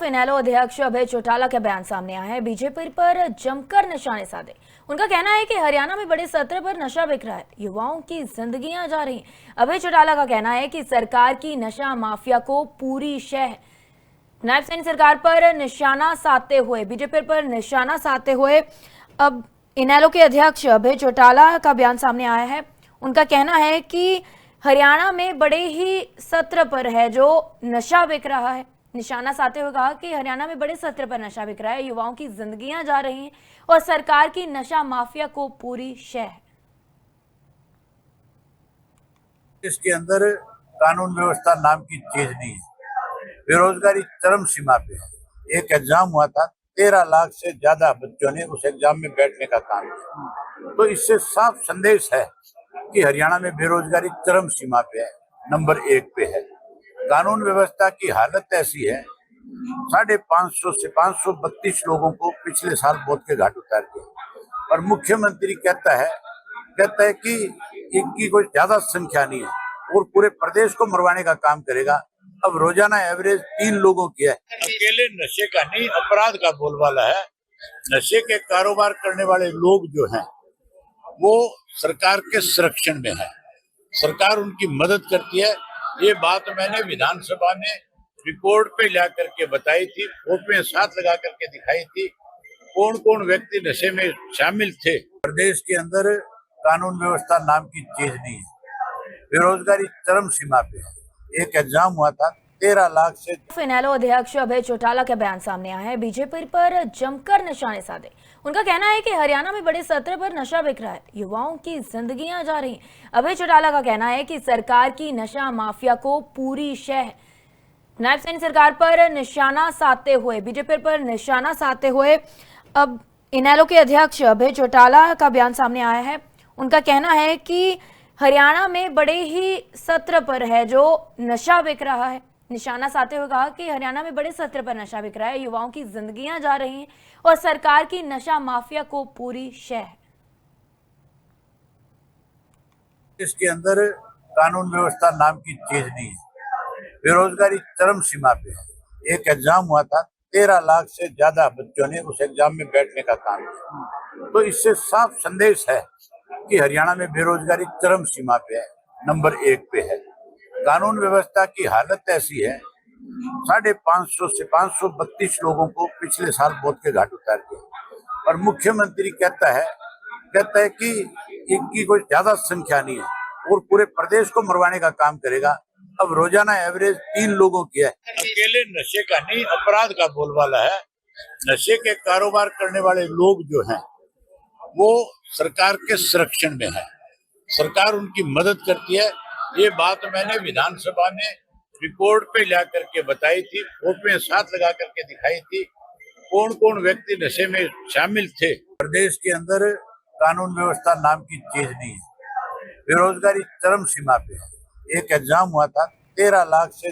इनेलो अध्यक्ष अभय चौटाला का बयान सामने आया है। बीजेपी पर जमकर निशाने साधे। उनका कहना है कि हरियाणा में बड़े स्तर पर नशा बिक रहा है, युवाओं की जिंदगियां जा रही हैं। अभय चौटाला का कहना है कि सरकार की नशा माफिया को पूरी शह नायब सैनी सरकार पर निशाना साधते हुए बीजेपी पर निशाना साधते हुए अब इनेलो के अध्यक्ष अभय चौटाला का बयान सामने आया है। उनका कहना है कि हरियाणा में बड़े ही सत्र पर है जो नशा बिक रहा है। निशाना साधते हुए कहा कि हरियाणा में बड़े सत्र पर नशा बिक रहा है, युवाओं की जिंदगियां जा रही हैं और सरकार की नशा माफिया को पूरी शह। इसके अंदर कानून व्यवस्था नाम की चीज नहीं है। बेरोजगारी चरम सीमा पे है। एक एग्जाम हुआ था, 13 लाख से ज्यादा बच्चों ने उस एग्जाम में बैठने का काम किया। तो इससे साफ संदेश है कि हरियाणा में बेरोजगारी चरम सीमा पे है, नंबर 1 पे है। कानून व्यवस्था की हालत ऐसी है, 550 से 532 लोगों को पिछले साल मौत के घाट उतार दिया। और मुख्यमंत्री कहता है कि इनकी कोई ज्यादा संख्या नहीं है और पूरे प्रदेश को मरवाने का काम करेगा। अब रोजाना एवरेज 3 लोगों की है। अकेले नशे का नहीं, अपराध का बोलबाला है। नशे के कारोबार करने वाले लोग जो हैं वो सरकार के संरक्षण में है, सरकार उनकी मदद करती है। ये बात मैंने विधानसभा में रिकॉर्ड पे ला करके बताई थी, फोटो साथ लगा करके दिखाई थी, कौन कौन व्यक्ति नशे में शामिल थे। प्रदेश के अंदर कानून व्यवस्था नाम की चीज नहीं है। बेरोजगारी चरम सीमा पे है। एक एग्जाम हुआ था, 13 लाख से। इनेलो अध्यक्ष अभय चौटाला का बयान सामने आया है। बीजेपी पर जमकर निशाने साधे। उनका कहना है कि हरियाणा में बड़े स्तर पर नशा बिक रहा है, युवाओं की जिंदगियां जा रही हैं। अभय चौटाला का कहना है कि सरकार की नशा माफिया को पूरी शह नायब सैनी सरकार पर निशाना साधते हुए बीजेपी पर निशाना साधते हुए अब इनेलो के अध्यक्ष अभय चौटाला का बयान सामने आया है। उनका कहना है कि हरियाणा में बड़े ही सत्र पर है जो नशा बिक रहा है। निशाना साधते हुए कहा कि हरियाणा में बड़े सत्र पर नशा बिक रहा है, युवाओं की जिंदगियां जा रही हैं और सरकार की नशा माफिया को पूरी शह। इसके अंदर कानून व्यवस्था नाम की चीज नहीं है। बेरोजगारी चरम सीमा पे है। एक एग्जाम हुआ था, 13 लाख से ज्यादा बच्चों ने उस एग्जाम में बैठने का काम किया। तो इससे साफ संदेश है कि हरियाणा में बेरोजगारी चरम सीमा पे है, नंबर 1 पे है। कानून व्यवस्था की हालत ऐसी है, 550 से 532 लोगों को पिछले साल मौत के घाट उतार दिया। और मुख्यमंत्री कहता है कि इनकी कोई ज्यादा संख्या नहीं है और पूरे प्रदेश को मरवाने का काम करेगा। अब रोजाना एवरेज 3 लोगों की है। अकेले नशे का नहीं, अपराध का बोलबाला है। नशे के कारोबार करने वाले लोग जो हैं वो सरकार के संरक्षण में है, सरकार उनकी मदद करती है। ये बात मैंने विधानसभा में रिकॉर्ड पे ला करके बताई थी, फोटो साथ लगा करके दिखाई थी, कौन कौन व्यक्ति नशे में शामिल थे। प्रदेश के अंदर कानून व्यवस्था नाम की चीज नहीं है। बेरोजगारी चरम सीमा पे है। एक एग्जाम हुआ था, 13 लाख से